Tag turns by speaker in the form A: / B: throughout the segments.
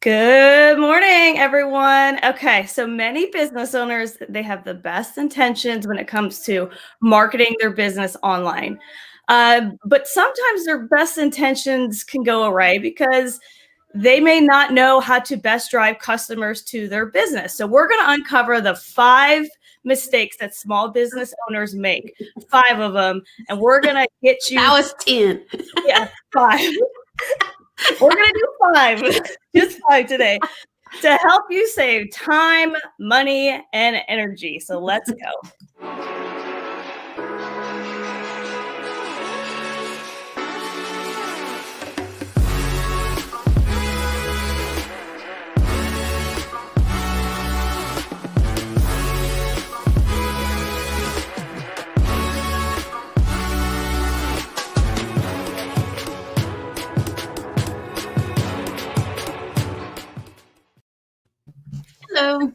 A: Good morning, everyone. Okay, so many business owners, they have the best intentions when it comes to marketing their business online. But sometimes their best intentions can go awry because they may not know how to best drive customers to their business. So we're going to uncover the 5 mistakes that small business owners make, 5 of them, and we're going to get you.
B: That was 10.
A: Yeah, 5. We're going to do 5, just 5 today, to help you save time, money, and energy. So let's go.
B: Hello.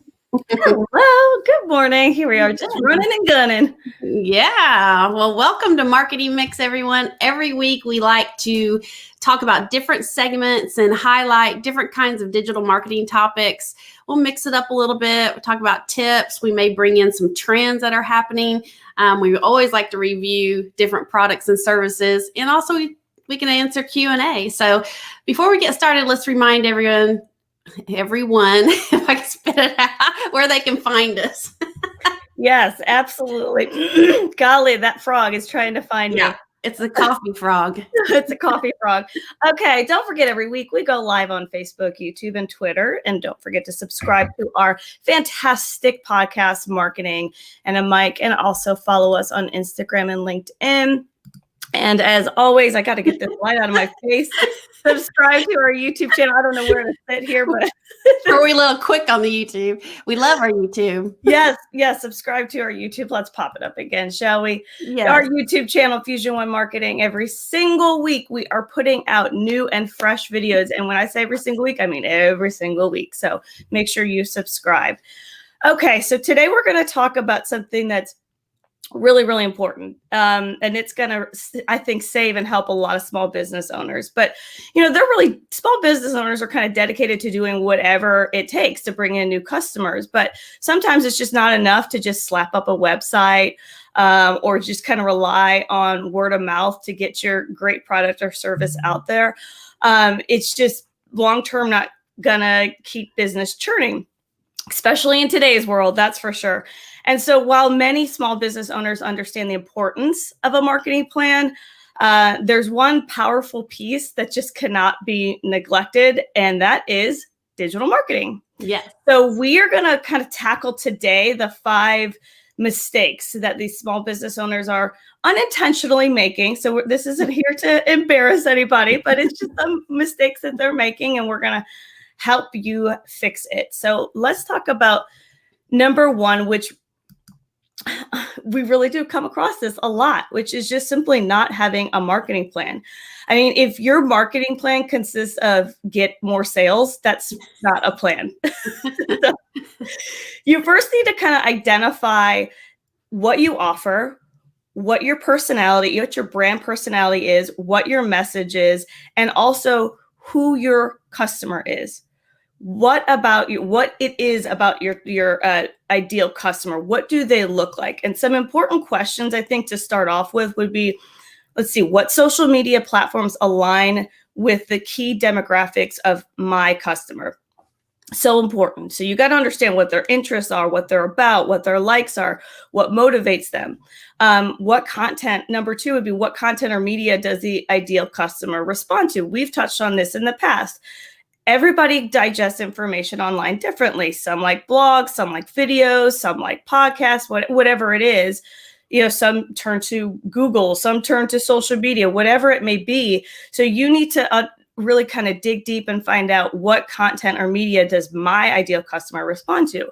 A: Hello, good morning. Here we are, just running and gunning.
B: Yeah. Well, welcome to Marketing Mix, everyone. Every week we like to talk about different segments and highlight different kinds of digital marketing topics. We'll mix it up a little bit. We'll talk about tips. We may bring in some trends that are happening. We always like to review different products and services, and also we can answer Q&A. So before we get started, let's remind everyone, if I can spit it out, where they can find us.
A: Yes, absolutely. Golly, that frog is trying to find me.
B: It's a coffee frog.
A: It's a coffee frog. Okay, don't forget, every week we go live on Facebook, YouTube, and Twitter. And don't forget to subscribe to our fantastic podcast, Marketing and a Mic, and also follow us on Instagram and LinkedIn. And as always, I got to get this light out of my face. Subscribe to our YouTube channel. I don't know where to sit here, but
B: are we a little quick on the YouTube? We love our YouTube.
A: Yes. Subscribe to our YouTube. Let's pop it up again, shall we?
B: Yes.
A: Our YouTube channel, Fusion One Marketing. Every single week, we are putting out new and fresh videos. And when I say every single week, I mean every single week. So make sure you subscribe. Okay, so today we're going to talk about something that's really, really important. And it's going to, I think, save and help a lot of small business owners. But, small business owners are kind of dedicated to doing whatever it takes to bring in new customers. But sometimes it's just not enough to just slap up a website or just kind of rely on word of mouth to get your great product or service out there. It's just long-term not going to keep business churning, especially in today's world, that's for sure. And so while many small business owners understand the importance of a marketing plan, there's one powerful piece that just cannot be neglected, and that is digital marketing.
B: Yes.
A: So we are going to kind of tackle today the 5 mistakes that these small business owners are unintentionally making. So this isn't here to embarrass anybody, but it's just some mistakes that they're making, and we're going to help you fix it. So let's talk about number 1, which we really do come across this a lot, which is just simply not having a marketing plan. I mean, if your marketing plan consists of get more sales, that's not a plan. So you first need to kind of identify what you offer, what your personality, what your brand personality is, what your message is, and also who your customer is. What about you? What it is about your ideal customer? What do they look like? And some important questions I think to start off with would be, let's see, what social media platforms align with the key demographics of my customer? So important. So you got to understand what their interests are, what they're about, what their likes are, what motivates them. What content, number 2 would be what content or media does the ideal customer respond to? We've touched on this in the past. Everybody digests information online differently. Some like blogs, some like videos, some like podcasts, whatever it is. Some turn to Google, some turn to social media, whatever it may be. So you need to really kind of dig deep and find out what content or media does my ideal customer respond to.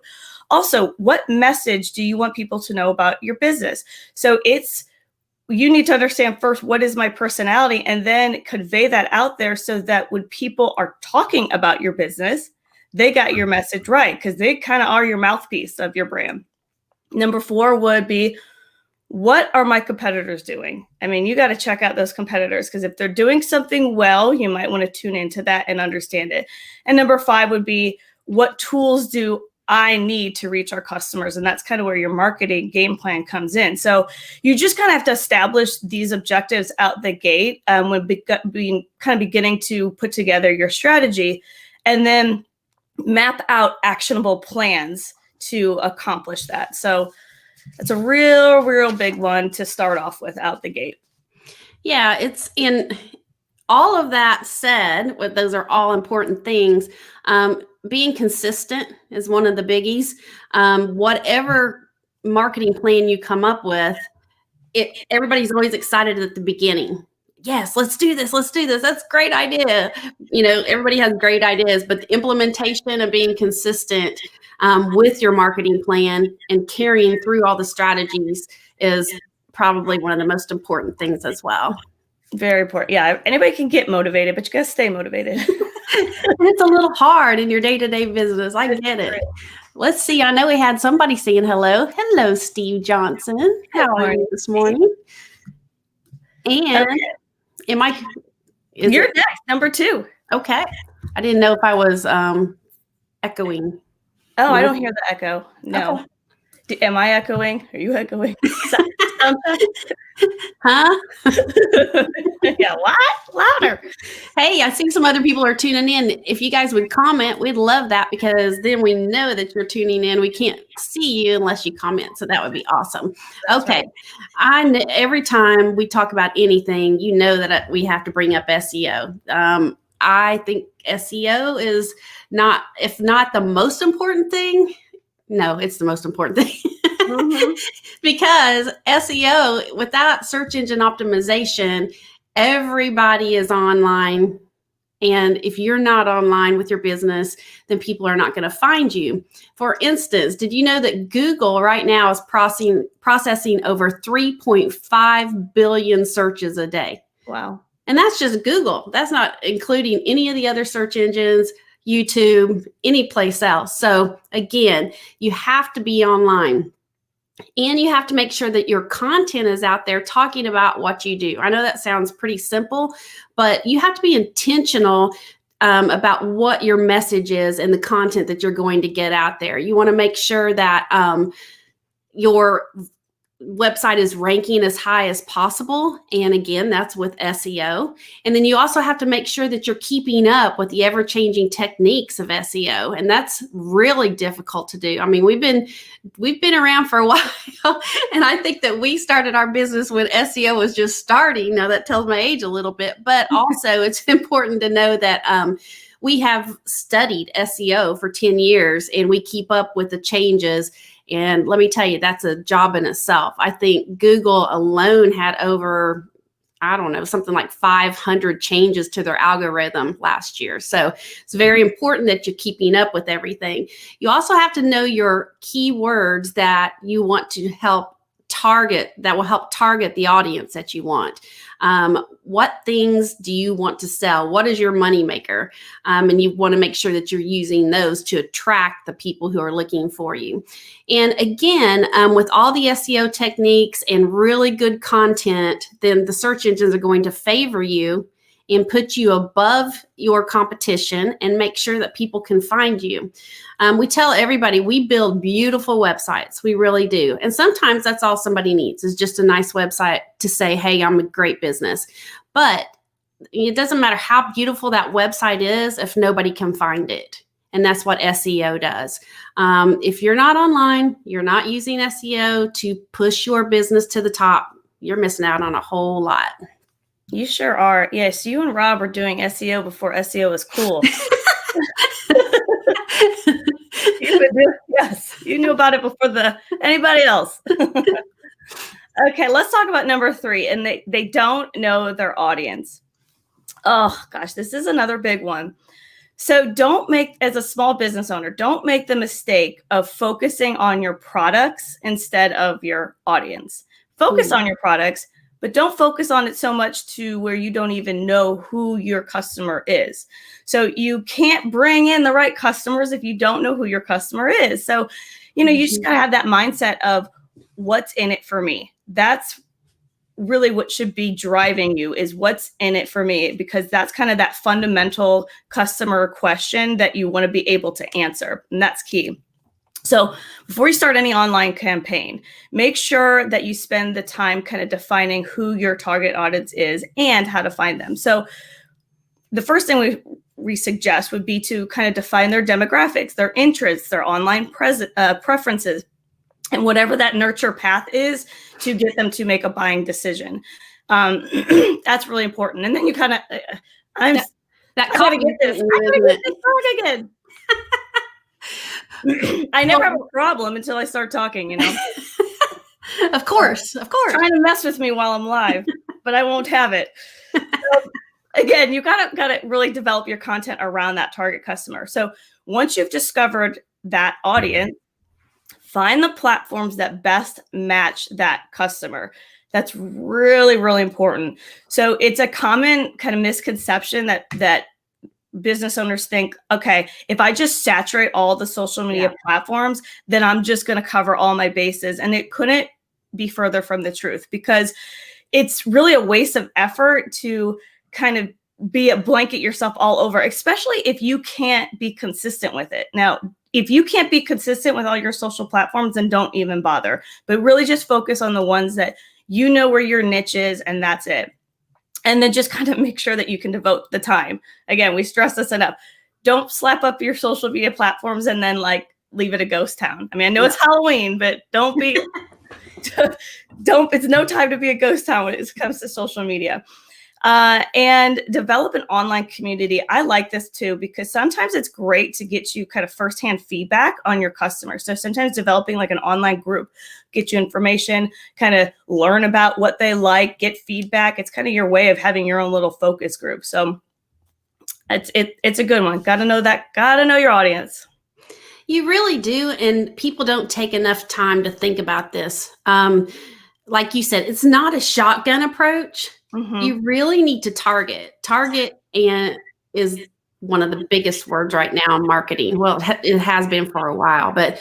A: Also, what message do you want people to know about your business? So you need to understand first, what is my personality, and then convey that out there so that when people are talking about your business, they got your message right, because they kind of are your mouthpiece of your brand. Number 4 would be, what are my competitors doing? I mean, you got to check out those competitors, because if they're doing something well, you might want to tune into that and understand it. And number 5 would be, what tools do I need to reach our customers? And that's kind of where your marketing game plan comes in. So you just kind of have to establish these objectives out the gate when beginning to put together your strategy, and then map out actionable plans to accomplish that. So it's a real big one to start off with out the gate.
B: Yeah, it's in all of that said, those are all important things. Being consistent is one of the biggies. Whatever marketing plan you come up with, everybody's always excited at the beginning. Yes, let's do this. Let's do this. That's a great idea. Everybody has great ideas, but the implementation of being consistent with your marketing plan and carrying through all the strategies is probably one of the most important things as well.
A: Very important. Yeah, anybody can get motivated, but you got to stay motivated.
B: It's a little hard in your day-to-day business. I get it. Let's see. I know we had somebody saying hello. Hello, Steve Johnson. How are you this morning? And
A: You're next, number 2.
B: Okay. I didn't know if I was echoing.
A: Oh, I don't hear the echo. No. Okay. Am I echoing? Are you echoing?
B: Huh?
A: Yeah, what? Louder.
B: Hey, I see some other people are tuning in. If you guys would comment, we'd love that, because then we know that you're tuning in. We can't see you unless you comment. So that would be awesome.
A: That's
B: okay.
A: Right.
B: Every time we talk about anything, that we have to bring up SEO. I think SEO is not, if not the most important thing. No, it's the most important thing. Mm-hmm. Because SEO, without search engine optimization, everybody is online. And if you're not online with your business, then people are not going to find you. For instance, did you know that Google right now is processing over 3.5 billion searches a day?
A: Wow.
B: And that's just Google. That's not including any of the other search engines, YouTube, any place else. So again, you have to be online. And you have to make sure that your content is out there talking about what you do. I know that sounds pretty simple, but you have to be intentional about what your message is and the content that you're going to get out there. You want to make sure that your website is ranking as high as possible. And again, that's with SEO. And then you also have to make sure that you're keeping up with the ever-changing techniques of SEO. And that's really difficult to do. I mean, we've been around for a while, and I think that we started our business when SEO was just starting. Now that tells my age a little bit, but also it's important to know that we have studied SEO for 10 years and we keep up with the changes. And let me tell you, that's a job in itself. I think Google alone had over, something like 500 changes to their algorithm last year. So it's very important that you're keeping up with everything. You also have to know your keywords that you want to help target, that will help target the audience that you want. What things do you want to sell? What is your moneymaker? And you want to make sure that you're using those to attract the people who are looking for you. And again, with all the SEO techniques and really good content, then the search engines are going to favor you and put you above your competition and make sure that people can find you. We tell everybody we build beautiful websites. We really do. And sometimes that's all somebody needs is just a nice website to say, hey, I'm a great business. But it doesn't matter how beautiful that website is if nobody can find it. And that's what SEO does. If you're not online, you're not using SEO to push your business to the top, you're missing out on a whole lot.
A: You sure are. Yes, you and Rob were doing SEO before SEO was cool. Yes, you knew about it before anybody else. Okay, let's talk about number 3. And they don't know their audience. Oh gosh, this is another big one. So as a small business owner, don't make the mistake of focusing on your products instead of your audience. Focus on your products, but don't focus on it so much to where you don't even know who your customer is. So you can't bring in the right customers if you don't know who your customer is. So, you just gotta have that mindset of what's in it for me. that's really what should be driving you, is what's in it for me, because that's kind of that fundamental customer question that you want to be able to answer. And that's key. So before you start any online campaign, make sure that you spend the time kind of defining who your target audience is and how to find them. So the first thing we suggest would be to kind of define their demographics, their interests, their online preferences, and whatever that nurture path is to get them to make a buying decision. That's really important. And then you kind of, I gotta get this talk again. I never have a problem until I start talking, you know.
B: Of course.
A: Trying to mess with me while I'm live, but I won't have it. So, again, you gotta really develop your content around that target customer. So once you've discovered that audience, find the platforms that best match that customer. That's really, really important. So it's a common kind of misconception that business owners think, okay, if I just saturate all the social media platforms, then I'm just going to cover all my bases. And it couldn't be further from the truth, because it's really a waste of effort to kind of blanket yourself all over, especially if you can't be consistent with it. Now, if you can't be consistent with all your social platforms, then don't even bother, but really just focus on the ones that you know where your niche is, and that's it. And then just kind of make sure that you can devote the time. Again, we stress this enough. Don't slap up your social media platforms and then like leave it a ghost town. I mean, I know it's Halloween, but don't be, it's no time to be a ghost town when it comes to social media. And develop an online community. I like this too, because sometimes it's great to get you kind of firsthand feedback on your customers. So sometimes developing like an online group, get you information, kind of learn about what they like, get feedback. It's kind of your way of having your own little focus group. So it's a good one. Got to know your audience.
B: You really do. And people don't take enough time to think about this. Like you said, it's not a shotgun approach. Mm-hmm. You really need to target. And is one of the biggest words right now in marketing. Well, it has been for a while, but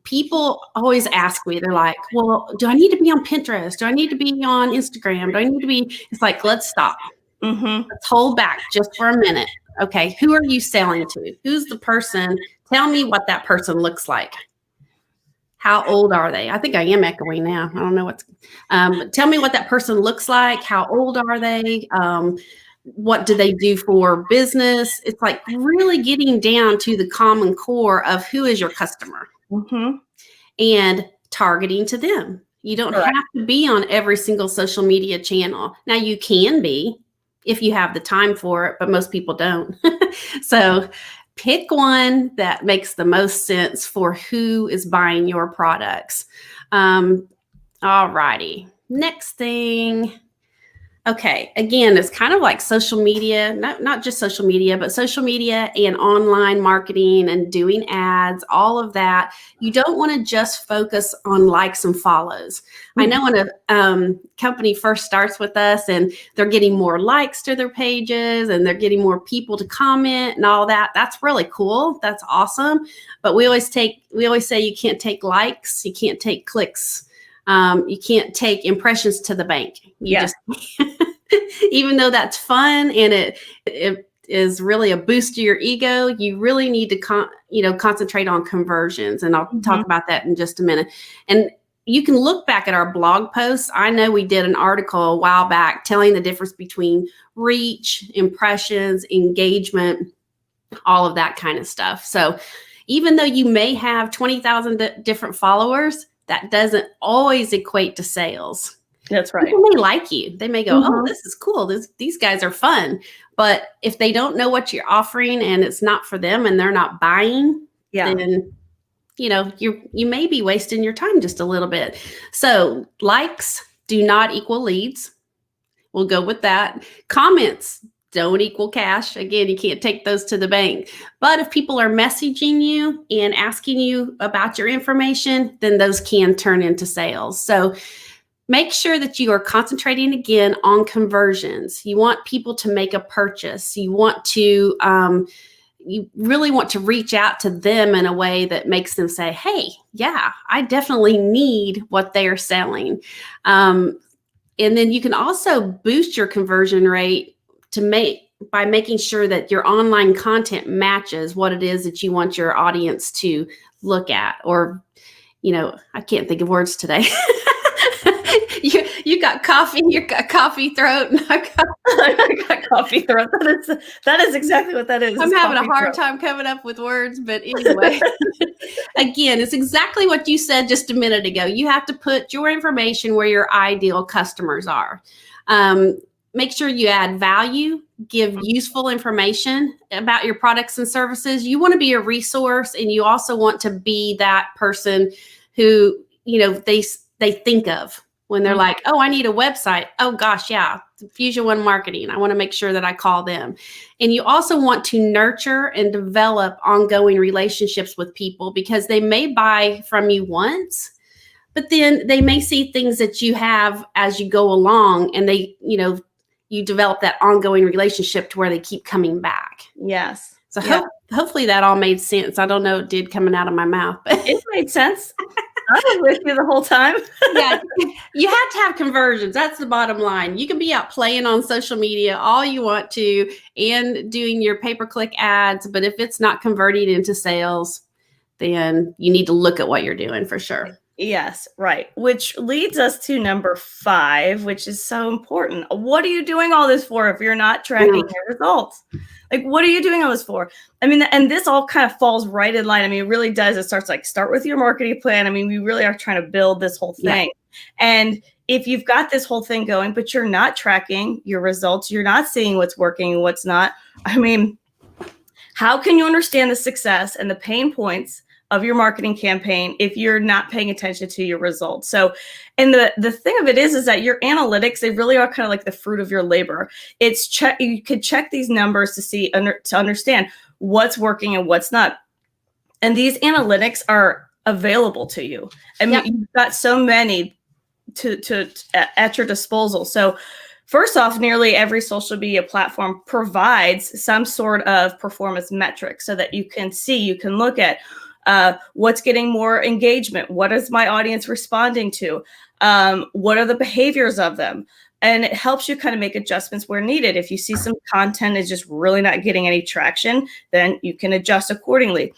B: people always ask me, they're like, well, do I need to be on Pinterest? Do I need to be on Instagram? Do I need to be? It's like, let's stop. Mm-hmm. Let's hold back just for a minute. Okay, who are you selling to? Who's the person? Tell me what that person looks like. How old are they? I think I am echoing now. I don't know what's. Tell me what that person looks like. How old are they? What do they do for business? It's like really getting down to the common core of who is your customer, mm-hmm. and targeting to them. You don't have to be on every single social media channel. Now you can be if you have the time for it, but most people don't. So pick one that makes the most sense for who is buying your products. All righty. Next thing. Okay. Again, it's kind of like social media, not just social media, but social media and online marketing and doing ads, all of that. You don't want to just focus on likes and follows. Mm-hmm. I know when a company first starts with us and they're getting more likes to their pages and they're getting more people to comment and all that. That's really cool. That's awesome. But we always say you can't take likes. You can't take clicks. You can't take impressions to the bank. Even though that's fun and it is really a boost to your ego, you really need to concentrate on conversions. And I'll talk about that in just a minute. And you can look back at our blog posts. I know we did an article a while back telling the difference between reach, impressions, engagement, all of that kind of stuff. So even though you may have 20,000 different followers, that doesn't always equate to sales.
A: That's right.
B: People may like you. They may go, oh, this is cool. These guys are fun. But if they don't know what you're offering and it's not for them and they're not buying, then, you may be wasting your time just a little bit. So likes do not equal leads. We'll go with that. Comments don't equal cash. Again, you can't take those to the bank. But if people are messaging you and asking you about your information, then those can turn into sales. So make sure that you are concentrating again on conversions. You want people to make a purchase. You want to you really want to reach out to them in a way that makes them say, hey, yeah, I definitely need what they are selling. And then you can also boost your conversion rate by making sure that your online content matches what it is that you want your audience to look at. Or, I can't think of words today. You got coffee, you got coffee throat, and I
A: got coffee throat. That is exactly what that is.
B: I'm having a hard time coming up with words, but anyway, again, it's exactly what you said just a minute ago. You have to put your information where your ideal customers are. Make sure you add value, give useful information about your products and services. You want to be a resource, and you also want to be that person who, they think of when they're like, oh, I need a website. Oh gosh, yeah, Fusion One Marketing. I want to make sure that I call them. And you also want to nurture and develop ongoing relationships with people, because they may buy from you once, but then they may see things that you have as you go along, and you develop that ongoing relationship to where they keep coming back.
A: Yes.
B: So hopefully that all made sense. I don't know, it did coming out of my mouth, but
A: it made sense. I was with you the whole time.
B: Yeah, you have to have conversions. That's the bottom line. You can be out playing on social media all you want to and doing your pay-per-click ads, but if it's not converting into sales, then you need to look at what you're doing for sure.
A: Yes, right. Which leads us to number 5, which is so important. What are you doing all this for if you're not tracking your results? Like, what are you doing all this for? I mean, and this all kind of falls right in line. I mean, it really does. It start with your marketing plan. I mean, we really are trying to build this whole thing. Yeah. And if you've got this whole thing going, but you're not tracking your results, you're not seeing what's working and what's not, I mean, how can you understand the success and the pain points of your marketing campaign if you're not paying attention to your results? So, and the thing of it is that your analytics, they really are kind of like the fruit of your labor. You could check these numbers to see, to understand what's working and what's not. And these analytics are available to you. I mean, you've got so many at your disposal. So first off, nearly every social media platform provides some sort of performance metric so that you can look at what's getting more engagement. What is my audience responding to? What are the behaviors of them? And it helps you kind of make adjustments where needed. If you see some content is just really not getting any traction, then you can adjust accordingly.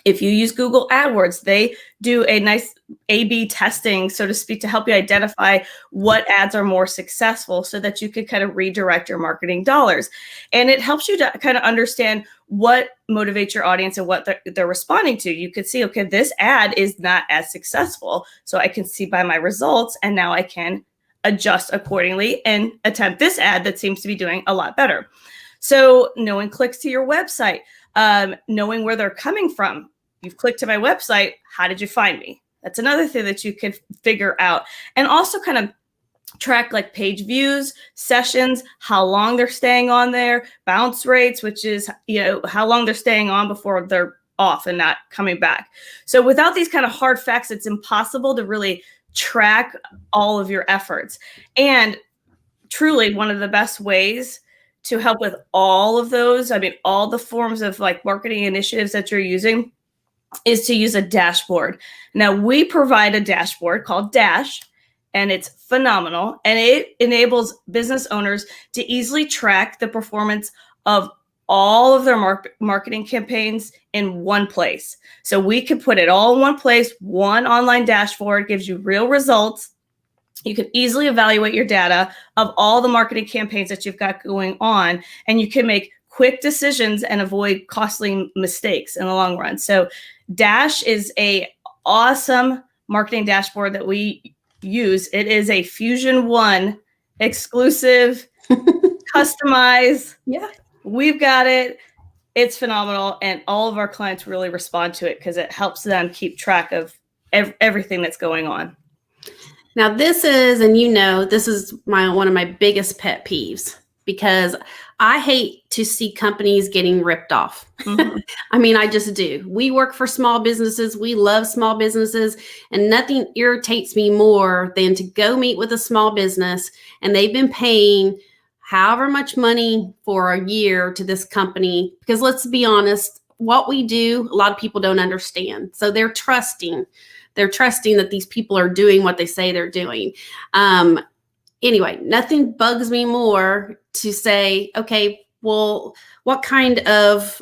A: If you use Google AdWords, they do a nice A/B testing, so to speak, to help you identify what ads are more successful so that you can kind of redirect your marketing dollars. And it helps you to kind of understand what motivates your audience and what they're responding to. You could see, okay, this ad is not as successful. So I can see by my results, and now I can adjust accordingly and attempt this ad that seems to be doing a lot better. So knowing clicks to your website, knowing where they're coming from. You've clicked to my website. How did you find me? That's another thing that you could figure out. And also kind of track like page views, sessions, how long they're staying on there, bounce rates, which is, how long they're staying on before they're off and not coming back. So without these kind of hard facts, it's impossible to really track all of your efforts. And truly one of the best ways to help with all of those, I mean, all the forms of like marketing initiatives that you're using, is to use a dashboard. Now, we provide a dashboard called Dash, and it's phenomenal. And it enables business owners to easily track the performance of all of their marketing campaigns in one place. So we can put it all in one place. One online dashboard gives you real results. You can easily evaluate your data of all the marketing campaigns that you've got going on, and you can make quick decisions and avoid costly mistakes in the long run. So Dash is a awesome marketing dashboard that we use. It is a Fusion One exclusive, customized. Yeah, we've got it. It's phenomenal. And all of our clients really respond to it because it helps them keep track of everything that's going on.
B: Now this is, and this is one of my biggest pet peeves, because I hate to see companies getting ripped off. Mm-hmm. I mean, I just do. We work for small businesses. We love small businesses, and nothing irritates me more than to go meet with a small business and they've been paying however much money for a year to this company, because let's be honest, what we do, a lot of people don't understand. So they're trusting that these people are doing what they say they're doing. Anyway, nothing bugs me more to say, okay, well, what kind of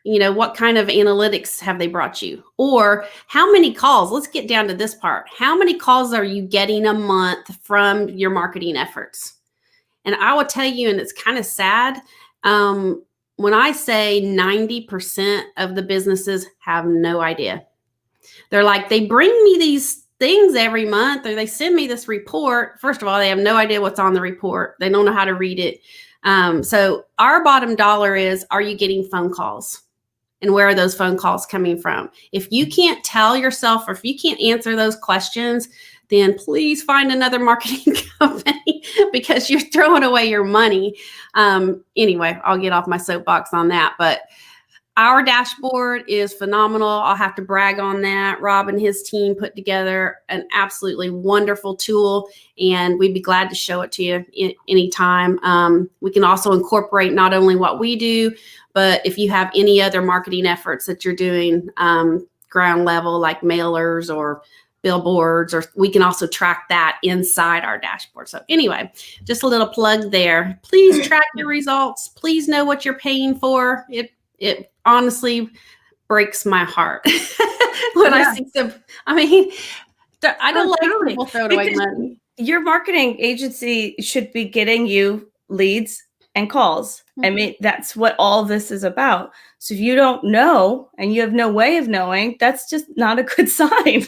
B: analytics have they brought you? Or how many calls? Let's get down to this part. How many calls are you getting a month from your marketing efforts? And I will tell you, and it's kind of sad, when I say 90% of the businesses have no idea. They're like, they bring me these things every month, or they send me this report. First of all, they have no idea what's on the report. They don't know how to read it. So our bottom dollar is, are you getting phone calls? And where are those phone calls coming from? If you can't tell yourself, or if you can't answer those questions, then please find another marketing company, because you're throwing away your money. Anyway, I'll get off my soapbox on that. But our dashboard is phenomenal. I'll have to brag on that. Rob and his team put together an absolutely wonderful tool, and we'd be glad to show it to you anytime. We can also incorporate not only what we do, but if you have any other marketing efforts that you're doing ground level, like mailers or billboards, or we can also track that inside our dashboard. So anyway, just a little plug there. Please track your results. Please know what you're paying for. It honestly breaks my heart when I see some. I mean, I don't like people throwing away money.
A: Your marketing agency should be getting you leads and calls. I mean, that's what all this is about. So if you don't know and you have no way of knowing, that's just not a good sign.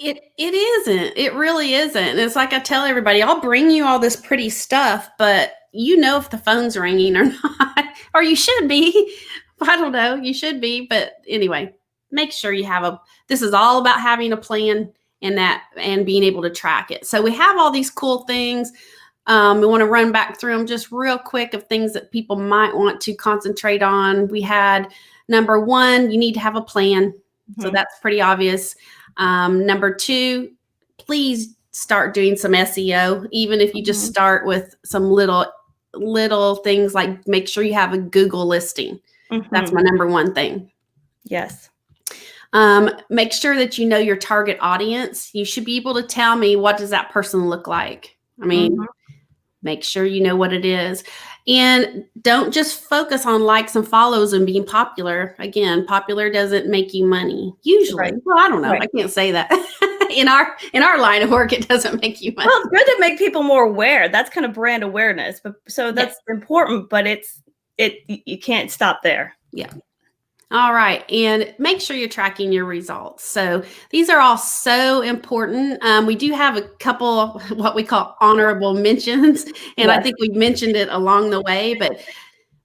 B: It isn't. It really isn't. And it's like I tell everybody, I'll bring you all this pretty stuff, but you know if the phone's ringing or not, or you should be. I don't know. You should be. But anyway, make sure you have this is all about having a plan and being able to track it. So we have all these cool things. We want to run back through them just real quick of things that people might want to concentrate on. We had number 1, you need to have a plan. Mm-hmm. So that's pretty obvious. Number 2, please start doing some SEO, even if you just start with some little things, like make sure you have a Google listing. Mm-hmm. That's my number 1 thing.
A: Yes.
B: Make sure that you know your target audience. You should be able to tell me, what does that person look like? I mean, make sure you know what it is. And don't just focus on likes and follows and being popular. Again, popular doesn't make you money. Usually. Right. Well, I don't know. Right. I can't say that. In our line of work, it doesn't make you money.
A: Well, it's good to make people more aware. That's kind of brand awareness. But so that's important, but you can't stop there.
B: Yeah. All right. And make sure you're tracking your results. So these are all so important. We do have a couple what we call honorable mentions. And I think we mentioned it along the way, but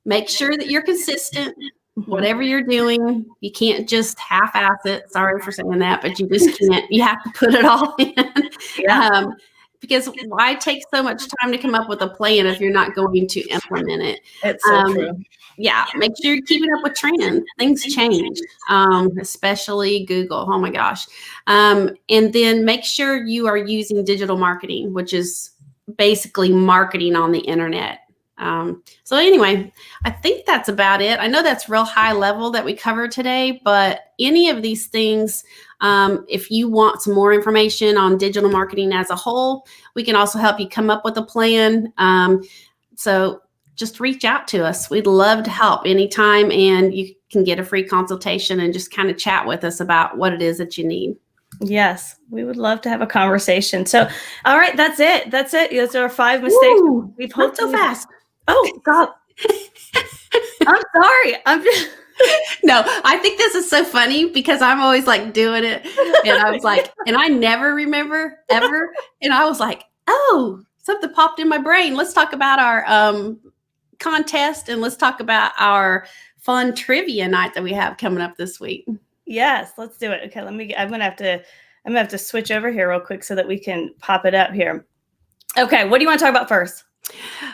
B: make sure that you're consistent. Whatever you're doing, you can't just half-ass it. Sorry for saying that, but you just can't. You have to put it all in. Yeah. Because why take so much time to come up with a plan if you're not going to implement it?
A: It's so true.
B: Yeah, make sure you're keeping up with trends. Things change, especially Google. Oh my gosh. And then make sure you are using digital marketing, which is basically marketing on the internet. So anyway, I think that's about it. I know that's real high level that we covered today, but any of these things, if you want some more information on digital marketing as a whole, we can also help you come up with a plan. So just reach out to us. We'd love to help anytime, and you can get a free consultation and just kind of chat with us about what it is that you need.
A: Yes, we would love to have a conversation. So, all right, that's it. Those are our 5 mistakes.
B: We've hoped so fast.
A: Oh God, I'm sorry.
B: No, I think this is so funny because I'm always like doing it, and I was like, and I never remember ever, and I was like, oh, something popped in my brain. Let's talk about our contest, and let's talk about our fun trivia night that we have coming up this week.
A: Yes, let's do it. Okay, I'm gonna have to switch over here real quick so that we can pop it up here. Okay, what do you want to talk about first?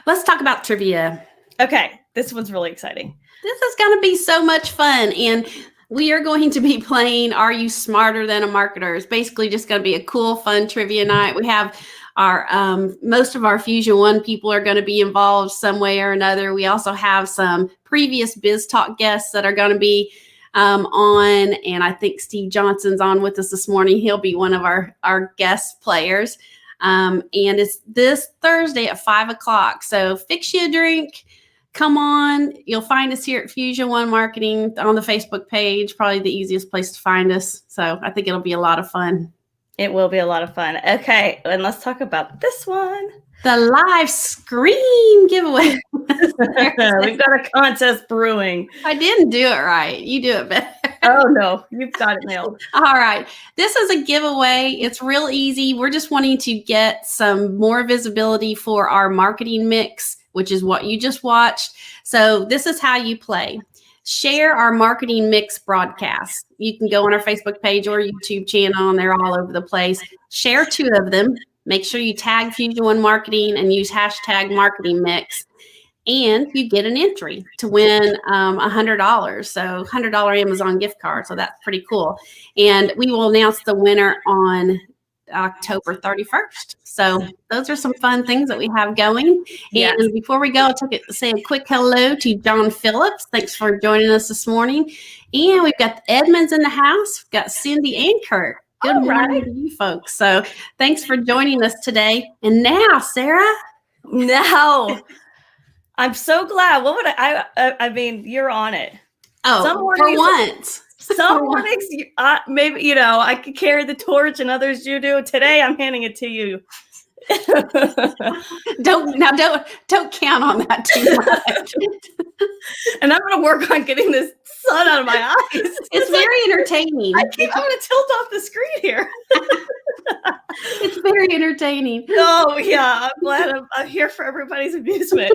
B: Let's talk about trivia.
A: Okay, this one's really exciting.
B: This is going to be so much fun, and we are going to be playing Are You Smarter Than a Marketer? It's basically just going to be a cool, fun trivia night. We have Most of our Fusion One people are going to be involved some way or another. We also have some previous Biz Talk guests that are going to be on, and I think Steve Johnson's on with us this morning. He'll be one of our guest players. And it's this Thursday at 5:00. So fix you a drink. Come on. You'll find us here at Fusion One Marketing on the Facebook page, probably the easiest place to find us. So I think it'll be a lot of fun.
A: It will be a lot of fun. Okay, and let's talk about this one.
B: The live screen giveaway.
A: We've got a contest brewing.
B: I didn't do it right. You do it better.
A: Oh, no, you've got it nailed.
B: All right. This is a giveaway. It's real easy. We're just wanting to get some more visibility for our marketing mix, which is what you just watched. So this is how you play. Share our marketing mix broadcast. You can go on our Facebook page or YouTube channel, and they're all over the place. Share 2 of them. Make sure you tag Fusion One Marketing and use hashtag marketing mix. And you get an entry to win $100. So $100 Amazon gift card. So that's pretty cool. And we will announce the winner on October 31st. So those are some fun things that we have going.
A: Yes.
B: And before we go, I'll say a quick hello to John Phillips. Thanks for joining us this morning. And we've got Edmonds in the house. We've got Cindy and Kurt. Good morning to you folks. So thanks for joining us today. And now, Sarah.
A: Now, I'm so glad. What would I mean, you're on it.
B: Oh,
A: some mornings,
B: for once.
A: Some mornings, maybe, I could carry the torch and others you do. Today, I'm handing it to you.
B: Don't count on that too much.
A: And I'm going to work on getting this sun out of my eyes.
B: It's very entertaining.
A: I'm going to tilt off the screen here.
B: It's very entertaining.
A: Oh, yeah. I'm glad I'm here for everybody's amusement.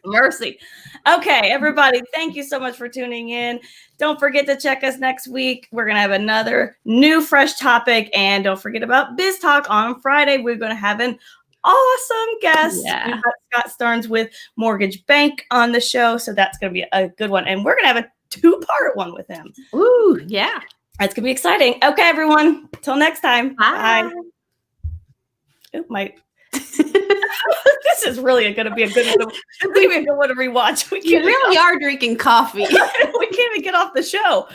A: Mercy. Okay, everybody, thank you so much for tuning in. Don't forget to check us next week. We're going to have another new, fresh topic. And don't forget about Biz Talk on Friday. We're going to have an awesome guest.
B: Yeah.
A: We've got Scott Starnes with Mortgage Bank on the show. So that's going to be a good one. And we're going to have a 2-part one with him.
B: Ooh, yeah.
A: That's going to be exciting. Okay, everyone. Till next time.
B: Bye.
A: Oh, my. This is really going to be a good one. It's going to be a good one to rewatch.
B: You really are drinking coffee.
A: We can't even get off the show.